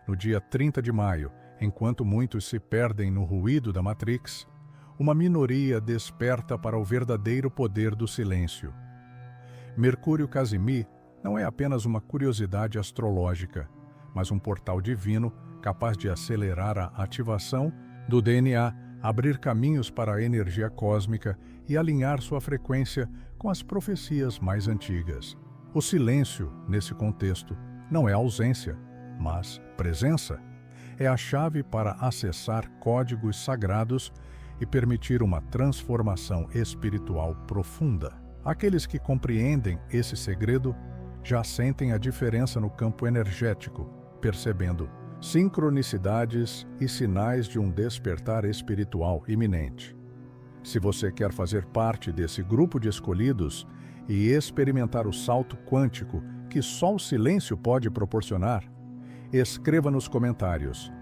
No dia 30 de maio, enquanto muitos se perdem no ruído da Matrix, uma minoria desperta para o verdadeiro poder do silêncio. Mercúrio Casimir não é apenas uma curiosidade astrológica, mas um portal divino capaz de acelerar a ativação do DNA, abrir caminhos para a energia cósmica e alinhar sua frequência com as profecias mais antigas. O silêncio, nesse contexto, não é ausência, mas presença. É a chave para acessar códigos sagrados e permitir uma transformação espiritual profunda. Aqueles que compreendem esse segredo já sentem a diferença no campo energético, percebendo sincronicidades e sinais de um despertar espiritual iminente. Se você quer fazer parte desse grupo de escolhidos e experimentar o salto quântico que só o silêncio pode proporcionar, escreva nos comentários: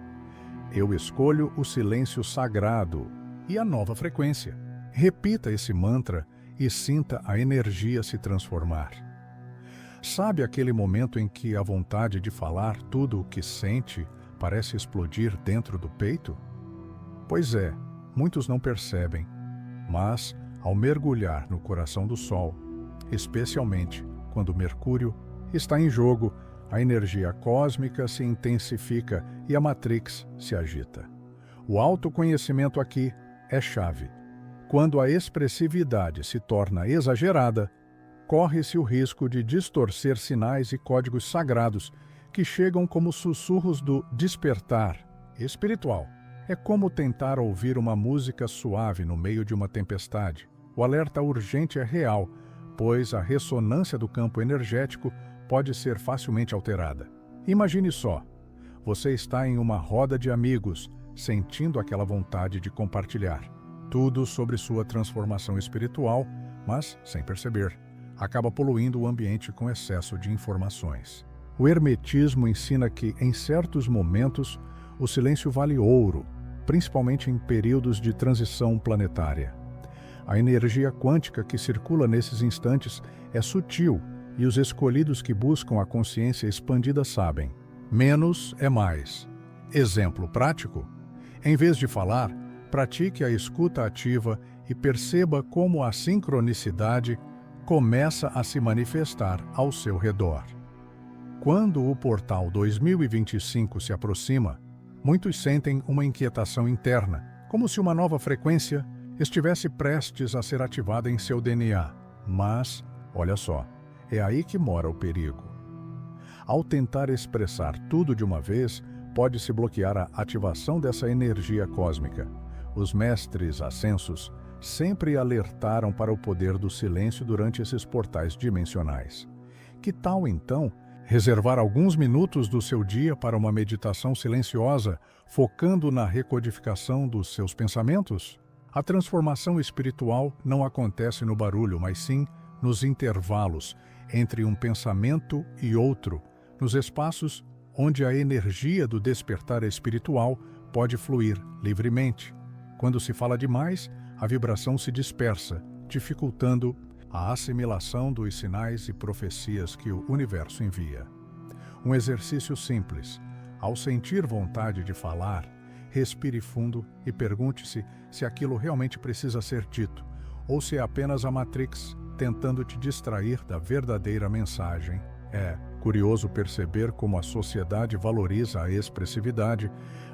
eu escolho o silêncio sagrado e a nova frequência. Repita esse mantra e sinta a energia se transformar. Sabe aquele momento em que a vontade de falar tudo o que sente parece explodir dentro do peito? Pois é, muitos não percebem, mas ao mergulhar no coração do Sol, especialmente quando Mercúrio está em jogo, a energia cósmica se intensifica e a Matrix se agita. O autoconhecimento aqui é chave. Quando a expressividade se torna exagerada, corre-se o risco de distorcer sinais e códigos sagrados que chegam como sussurros do despertar espiritual. É como tentar ouvir uma música suave no meio de uma tempestade. O alerta urgente é real, pois a ressonância do campo energético pode ser facilmente alterada. Imagine só, você está em uma roda de amigos, sentindo aquela vontade de compartilhar tudo sobre sua transformação espiritual, mas sem perceber. Acaba poluindo o ambiente com excesso de informações. O hermetismo ensina que, em certos momentos, o silêncio vale ouro, principalmente em períodos de transição planetária. A energia quântica que circula nesses instantes é sutil e os escolhidos que buscam a consciência expandida sabem: menos é mais. Exemplo prático: em vez de falar, pratique a escuta ativa e perceba como a sincronicidade começa a se manifestar ao seu redor. Quando o portal 2025 se aproxima, muitos sentem uma inquietação interna, como se uma nova frequência estivesse prestes a ser ativada em seu DNA. Mas, olha só, é aí que mora o perigo. Ao tentar expressar tudo de uma vez, pode-se bloquear a ativação dessa energia cósmica. Os mestres ascensos sempre alertaram para o poder do silêncio durante esses portais dimensionais. Que tal, então, reservar alguns minutos do seu dia para uma meditação silenciosa, focando na recodificação dos seus pensamentos? A transformação espiritual não acontece no barulho, mas sim nos intervalos entre um pensamento e outro, nos espaços onde a energia do despertar espiritual pode fluir livremente. Quando se fala demais, a vibração se dispersa, dificultando a assimilação dos sinais e profecias que o universo envia. Um exercício simples: ao sentir vontade de falar, respire fundo e pergunte-se se aquilo realmente precisa ser dito, ou se é apenas a Matrix tentando te distrair da verdadeira mensagem. É curioso perceber como a sociedade valoriza a expressividade,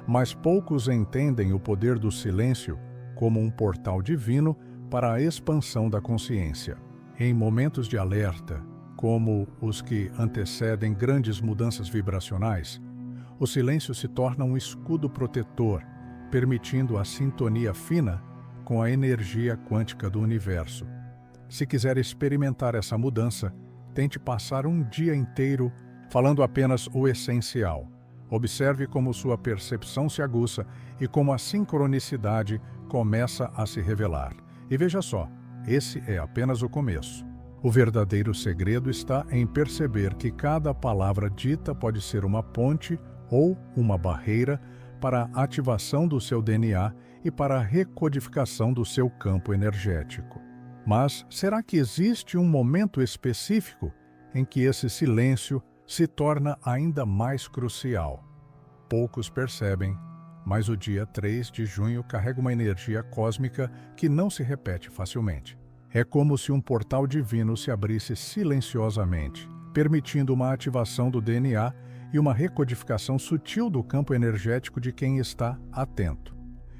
mas poucos entendem o poder do silêncio como um portal divino para a expansão da consciência. Em momentos de alerta, como os que antecedem grandes mudanças vibracionais, o silêncio se torna um escudo protetor, permitindo a sintonia fina com a energia quântica do universo. Se quiser experimentar essa mudança, tente passar um dia inteiro falando apenas o essencial. Observe como sua percepção se aguça e como a sincronicidade começa a se revelar. E veja só, esse é apenas o começo. O verdadeiro segredo está em perceber que cada palavra dita pode ser uma ponte ou uma barreira para a ativação do seu DNA e para a recodificação do seu campo energético. Mas será que existe um momento específico em que esse silêncio se torna ainda mais crucial? Poucos percebem, mas o dia 3 de junho carrega uma energia cósmica que não se repete facilmente. É como se um portal divino se abrisse silenciosamente, permitindo uma ativação do DNA e uma recodificação sutil do campo energético de quem está atento.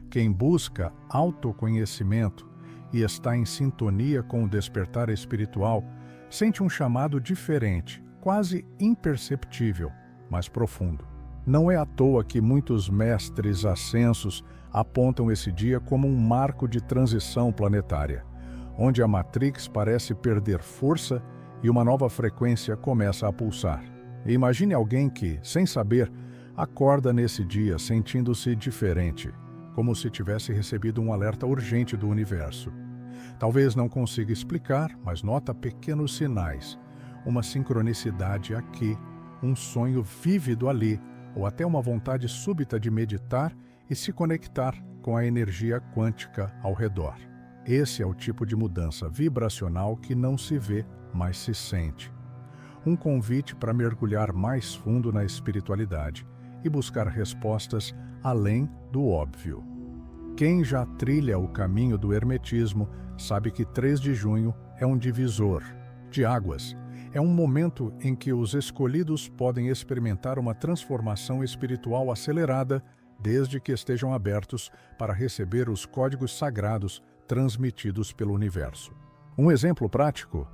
Quem busca autoconhecimento e está em sintonia com o despertar espiritual, sente um chamado diferente, quase imperceptível, mas profundo. Não é à toa que muitos mestres ascensos apontam esse dia como um marco de transição planetária, onde a Matrix parece perder força e uma nova frequência começa a pulsar. E imagine alguém que, sem saber, acorda nesse dia sentindo-se diferente, como se tivesse recebido um alerta urgente do universo. Talvez não consiga explicar, mas nota pequenos sinais, uma sincronicidade aqui, um sonho vívido ali, ou até uma vontade súbita de meditar e se conectar com a energia quântica ao redor. Esse é o tipo de mudança vibracional que não se vê, mas se sente. Um convite para mergulhar mais fundo na espiritualidade e buscar respostas além do óbvio. Quem já trilha o caminho do hermetismo sabe que 3 de junho é um divisor de águas. É um momento em que os escolhidos podem experimentar uma transformação espiritual acelerada, desde que estejam abertos para receber os códigos sagrados transmitidos pelo universo. Um exemplo prático: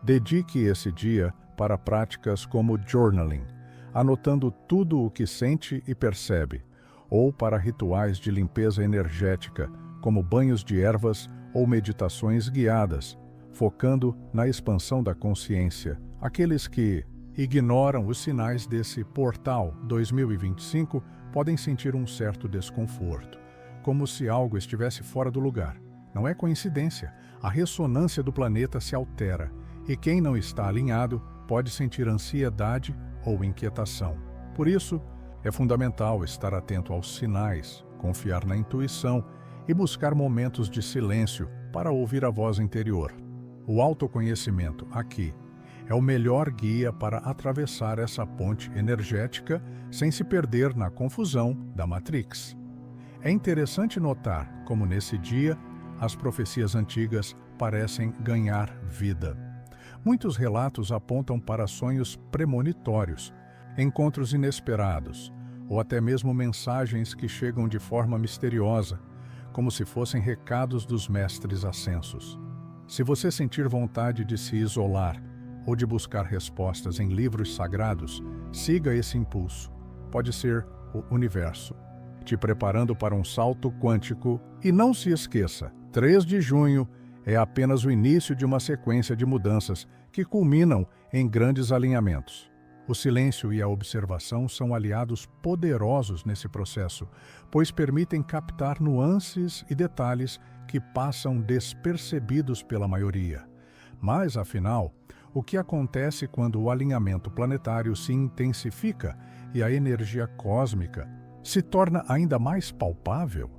dedique esse dia para práticas como journaling, anotando tudo o que sente e percebe, ou para rituais de limpeza energética, como banhos de ervas ou meditações guiadas, focando na expansão da consciência. Aqueles que ignoram os sinais desse portal 2025 podem sentir um certo desconforto, como se algo estivesse fora do lugar. Não é coincidência, a ressonância do planeta se altera, e quem não está alinhado pode sentir ansiedade ou inquietação. Por isso, é fundamental estar atento aos sinais, confiar na intuição e buscar momentos de silêncio para ouvir a voz interior. O autoconhecimento, aqui, é o melhor guia para atravessar essa ponte energética sem se perder na confusão da Matrix. É interessante notar como, nesse dia, as profecias antigas parecem ganhar vida. Muitos relatos apontam para sonhos premonitórios, encontros inesperados, ou até mesmo mensagens que chegam de forma misteriosa, como se fossem recados dos mestres ascensos. Se você sentir vontade de se isolar ou de buscar respostas em livros sagrados, siga esse impulso. Pode ser o universo, te preparando para um salto quântico. E não se esqueça, 3 de junho é apenas o início de uma sequência de mudanças que culminam em grandes alinhamentos. O silêncio e a observação são aliados poderosos nesse processo, pois permitem captar nuances e detalhes que passam despercebidos pela maioria. Mas, afinal, o que acontece quando o alinhamento planetário se intensifica e a energia cósmica se torna ainda mais palpável?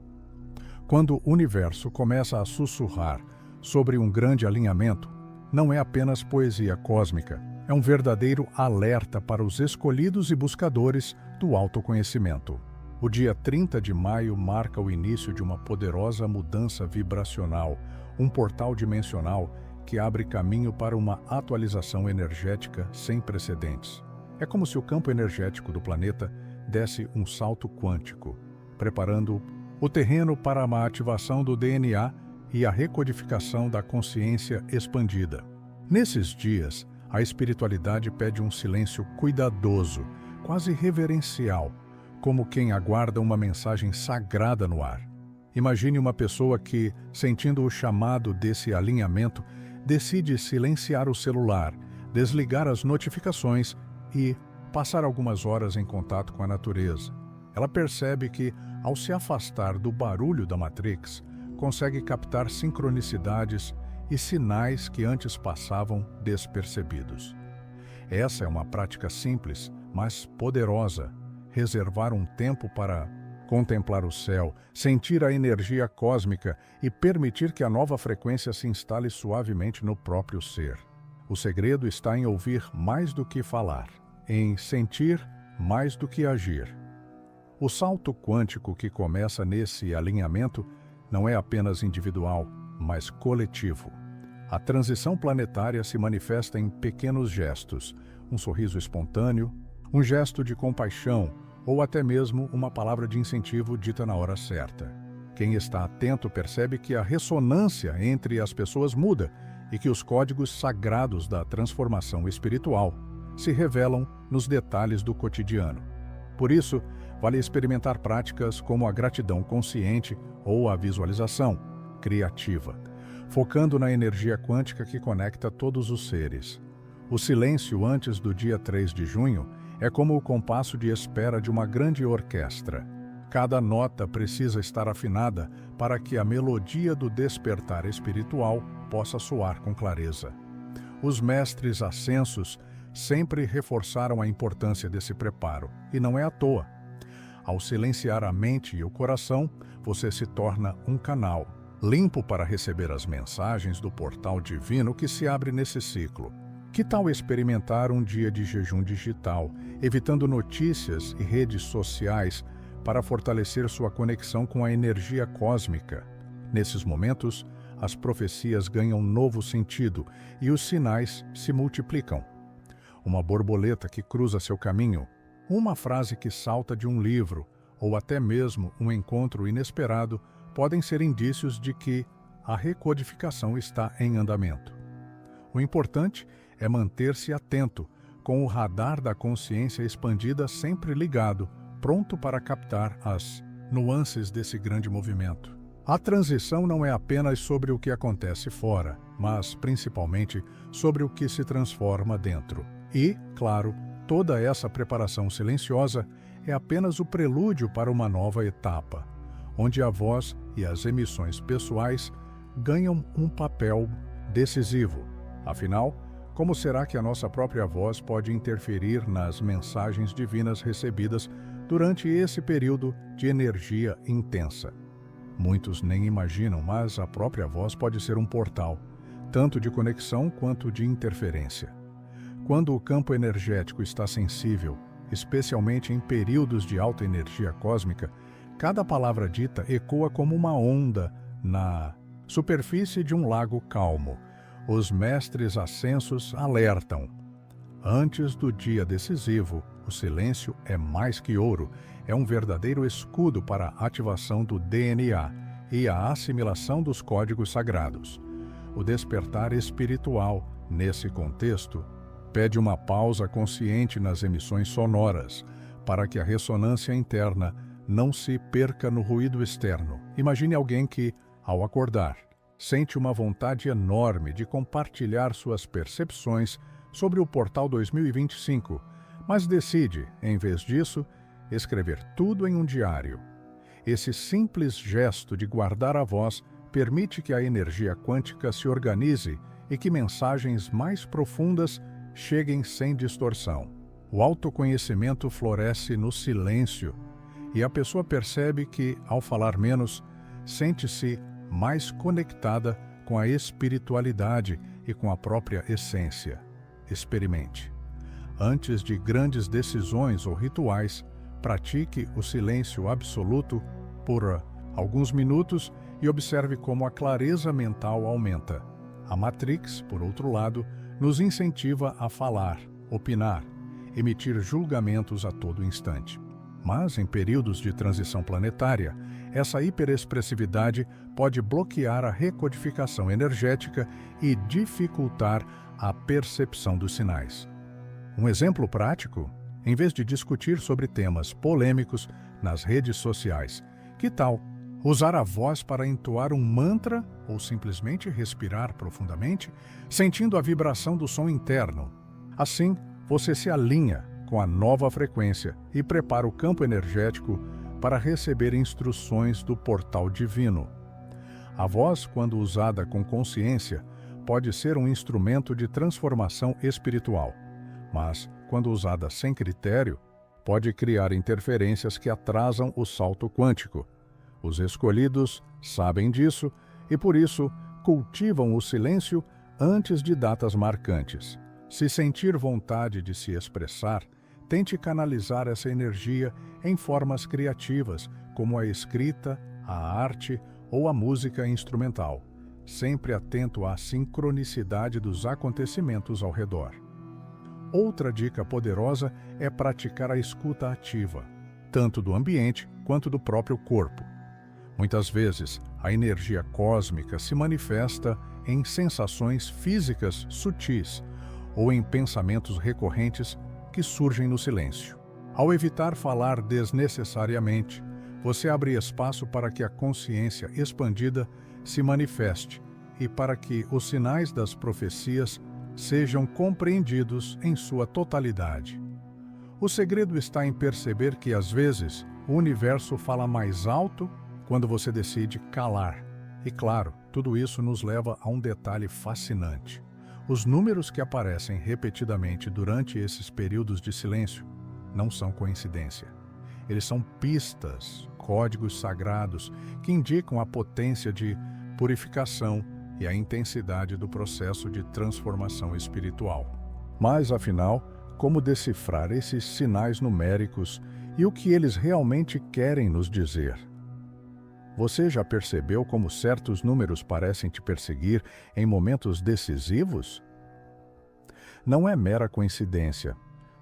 Quando o universo começa a sussurrar sobre um grande alinhamento, não é apenas poesia cósmica, é um verdadeiro alerta para os escolhidos e buscadores do autoconhecimento. O dia 30 de maio marca o início de uma poderosa mudança vibracional, um portal dimensional que abre caminho para uma atualização energética sem precedentes. É como se o campo energético do planeta desse um salto quântico, preparando o terreno para uma ativação do DNA e a recodificação da consciência expandida. Nesses dias, a espiritualidade pede um silêncio cuidadoso, quase reverencial, como quem aguarda uma mensagem sagrada no ar. Imagine uma pessoa que, sentindo o chamado desse alinhamento, decide silenciar o celular, desligar as notificações e passar algumas horas em contato com a natureza. Ela percebe que, ao se afastar do barulho da Matrix, consegue captar sincronicidades e sinais que antes passavam despercebidos. Essa é uma prática simples, mas poderosa. Reservar um tempo para contemplar o céu, sentir a energia cósmica e permitir que a nova frequência se instale suavemente no próprio ser. O segredo está em ouvir mais do que falar, em sentir mais do que agir. O salto quântico que começa nesse alinhamento não é apenas individual, mas coletivo. A transição planetária se manifesta em pequenos gestos, um sorriso espontâneo, um gesto de compaixão ou até mesmo uma palavra de incentivo dita na hora certa. Quem está atento percebe que a ressonância entre as pessoas muda e que os códigos sagrados da transformação espiritual se revelam nos detalhes do cotidiano. Por isso, vale experimentar práticas como a gratidão consciente ou a visualização criativa, focando na energia quântica que conecta todos os seres. O silêncio antes do dia 3 de junho é como o compasso de espera de uma grande orquestra. Cada nota precisa estar afinada para que a melodia do despertar espiritual possa soar com clareza. Os mestres ascensos sempre reforçaram a importância desse preparo, e não é à toa. Ao silenciar a mente e o coração, você se torna um canal, limpo para receber as mensagens do portal divino que se abre nesse ciclo. Que tal experimentar um dia de jejum digital, evitando notícias e redes sociais para fortalecer sua conexão com a energia cósmica? Nesses momentos, as profecias ganham novo sentido e os sinais se multiplicam. Uma borboleta que cruza seu caminho, uma frase que salta de um livro ou até mesmo um encontro inesperado podem ser indícios de que a recodificação está em andamento. O importante é manter-se atento, com o radar da consciência expandida sempre ligado, pronto para captar as nuances desse grande movimento. A transição não é apenas sobre o que acontece fora, mas principalmente sobre o que se transforma dentro. E, claro, toda essa preparação silenciosa é apenas o prelúdio para uma nova etapa, onde a voz e as emissões pessoais ganham um papel decisivo. Afinal, como será que a nossa própria voz pode interferir nas mensagens divinas recebidas durante esse período de energia intensa? Muitos nem imaginam, mas a própria voz pode ser um portal, tanto de conexão quanto de interferência. Quando o campo energético está sensível, especialmente em períodos de alta energia cósmica, cada palavra dita ecoa como uma onda na superfície de um lago calmo. Os mestres ascensos alertam. Antes do dia decisivo, o silêncio é mais que ouro, é um verdadeiro escudo para a ativação do DNA e a assimilação dos códigos sagrados. O despertar espiritual, nesse contexto, pede uma pausa consciente nas emissões sonoras, para que a ressonância interna não se perca no ruído externo. Imagine alguém que, ao acordar, sente uma vontade enorme de compartilhar suas percepções sobre o Portal 2025, mas decide, em vez disso, escrever tudo em um diário. Esse simples gesto de guardar a voz permite que a energia quântica se organize e que mensagens mais profundas cheguem sem distorção. O autoconhecimento floresce no silêncio e a pessoa percebe que, ao falar menos, sente-se mais conectada com a espiritualidade e com a própria essência. Experimente. Antes de grandes decisões ou rituais, pratique o silêncio absoluto por alguns minutos e observe como a clareza mental aumenta. A Matrix, por outro lado, nos incentiva a falar, opinar, emitir julgamentos a todo instante. Mas, em períodos de transição planetária, essa hiperexpressividade pode bloquear a recodificação energética e dificultar a percepção dos sinais. Um exemplo prático? Em vez de discutir sobre temas polêmicos nas redes sociais, que tal usar a voz para entoar um mantra ou simplesmente respirar profundamente, sentindo a vibração do som interno? Assim, você se alinha com a nova frequência e prepara o campo energético para receber instruções do portal divino. A voz, quando usada com consciência, pode ser um instrumento de transformação espiritual, mas, quando usada sem critério, pode criar interferências que atrasam o salto quântico. Os escolhidos sabem disso e, por isso, cultivam o silêncio antes de datas marcantes. Se sentir vontade de se expressar, Tente canalizar essa energia em formas criativas, como a escrita, a arte ou a música instrumental, sempre atento à sincronicidade dos acontecimentos ao redor. Outra dica poderosa é praticar a escuta ativa, tanto do ambiente quanto do próprio corpo. Muitas vezes, a energia cósmica se manifesta em sensações físicas sutis ou em pensamentos recorrentes que surgem no silêncio. Ao evitar falar desnecessariamente, você abre espaço para que a consciência expandida se manifeste e para que os sinais das profecias sejam compreendidos em sua totalidade. O segredo está em perceber que, às vezes, o universo fala mais alto quando você decide calar. E, claro, tudo isso nos leva a um detalhe fascinante. Os números que aparecem repetidamente durante esses períodos de silêncio não são coincidência. Eles são pistas, códigos sagrados que indicam a potência de purificação e a intensidade do processo de transformação espiritual. Mas, afinal, como decifrar esses sinais numéricos e o que eles realmente querem nos dizer? Você já percebeu como certos números parecem te perseguir em momentos decisivos? Não é mera coincidência.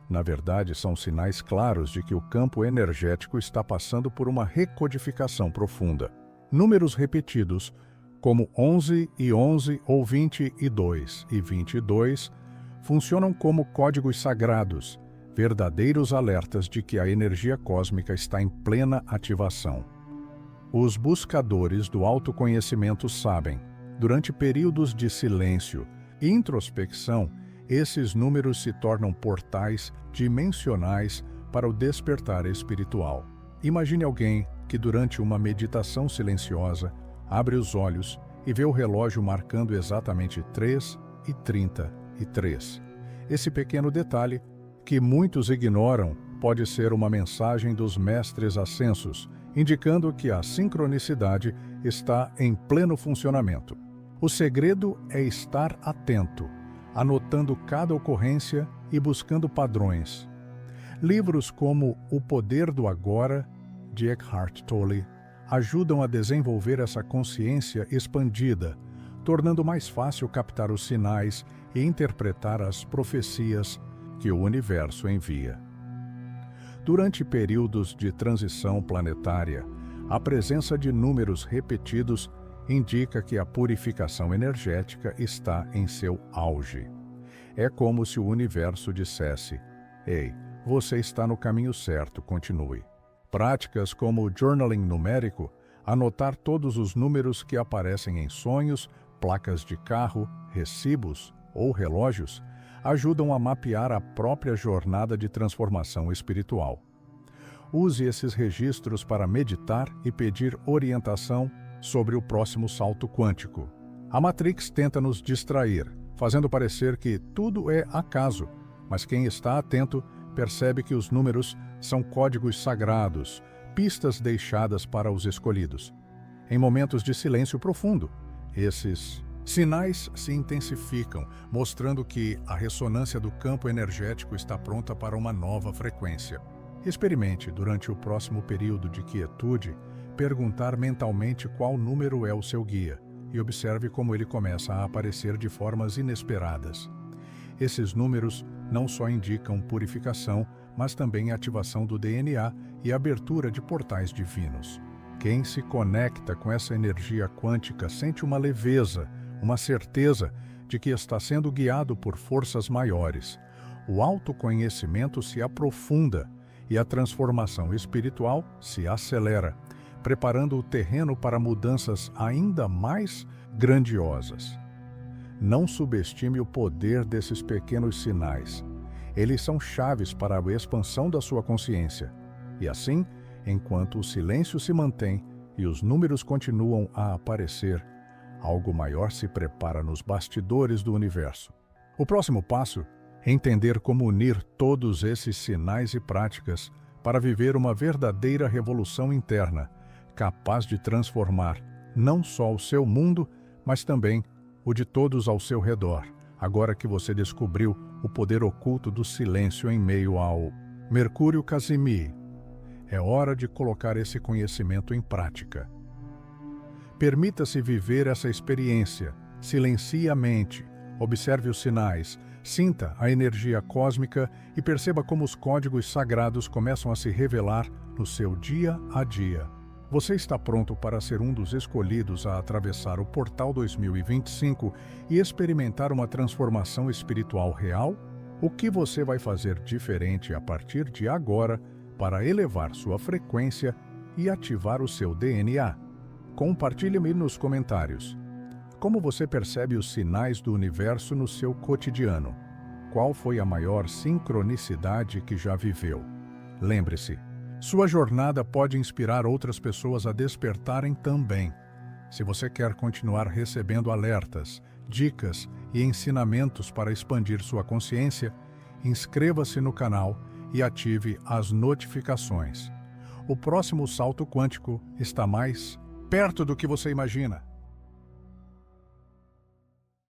Na verdade, são sinais claros de que o campo energético está passando por uma recodificação profunda. Números repetidos, como 11 e 11 ou 22 e 22, funcionam como códigos sagrados, verdadeiros alertas de que a energia cósmica está em plena ativação. Os buscadores do autoconhecimento sabem, durante períodos de silêncio e introspecção, esses números se tornam portais dimensionais para o despertar espiritual. Imagine alguém que, durante uma meditação silenciosa, abre os olhos e vê o relógio marcando exatamente 3:33. Esse pequeno detalhe, que muitos ignoram, pode ser uma mensagem dos mestres ascensos, indicando que a sincronicidade está em pleno funcionamento. O segredo é estar atento, anotando cada ocorrência e buscando padrões. Livros como O Poder do Agora, de Eckhart Tolle, ajudam a desenvolver essa consciência expandida, tornando mais fácil captar os sinais e interpretar as profecias que o universo envia. Durante períodos de transição planetária, a presença de números repetidos indica que a purificação energética está em seu auge. É como se o universo dissesse: "Ei, você está no caminho certo, continue." Práticas como o journaling numérico, anotar todos os números que aparecem em sonhos, placas de carro, recibos ou relógios, ajudam a mapear a própria jornada de transformação espiritual. Use esses registros para meditar e pedir orientação sobre o próximo salto quântico. A Matrix tenta nos distrair, fazendo parecer que tudo é acaso, mas quem está atento percebe que os números são códigos sagrados, pistas deixadas para os escolhidos. Em momentos de silêncio profundo, esses sinais se intensificam, mostrando que a ressonância do campo energético está pronta para uma nova frequência. Experimente, durante o próximo período de quietude, perguntar mentalmente qual número é o seu guia e observe como ele começa a aparecer de formas inesperadas. Esses números não só indicam purificação, mas também ativação do DNA e abertura de portais divinos. Quem se conecta com essa energia quântica sente uma leveza, uma certeza de que está sendo guiado por forças maiores. O autoconhecimento se aprofunda e a transformação espiritual se acelera, preparando o terreno para mudanças ainda mais grandiosas. Não subestime o poder desses pequenos sinais. Eles são chaves para a expansão da sua consciência. E assim, enquanto o silêncio se mantém e os números continuam a aparecer, algo maior se prepara nos bastidores do universo. O próximo passo é entender como unir todos esses sinais e práticas para viver uma verdadeira revolução interna, capaz de transformar não só o seu mundo, mas também o de todos ao seu redor, agora que você descobriu o poder oculto do silêncio em meio ao Mercúrio Casimi. É hora de colocar esse conhecimento em prática. Permita-se viver essa experiência. Silencie a mente, observe os sinais, sinta a energia cósmica e perceba como os códigos sagrados começam a se revelar no seu dia a dia. Você está pronto para ser um dos escolhidos a atravessar o Portal 2025 e experimentar uma transformação espiritual real? O que você vai fazer diferente a partir de agora para elevar sua frequência e ativar o seu DNA? Compartilhe-me nos comentários. Como você percebe os sinais do universo no seu cotidiano? Qual foi a maior sincronicidade que já viveu? Lembre-se, sua jornada pode inspirar outras pessoas a despertarem também. Se você quer continuar recebendo alertas, dicas e ensinamentos para expandir sua consciência, inscreva-se no canal e ative as notificações. O próximo salto quântico está mais perto do que você imagina.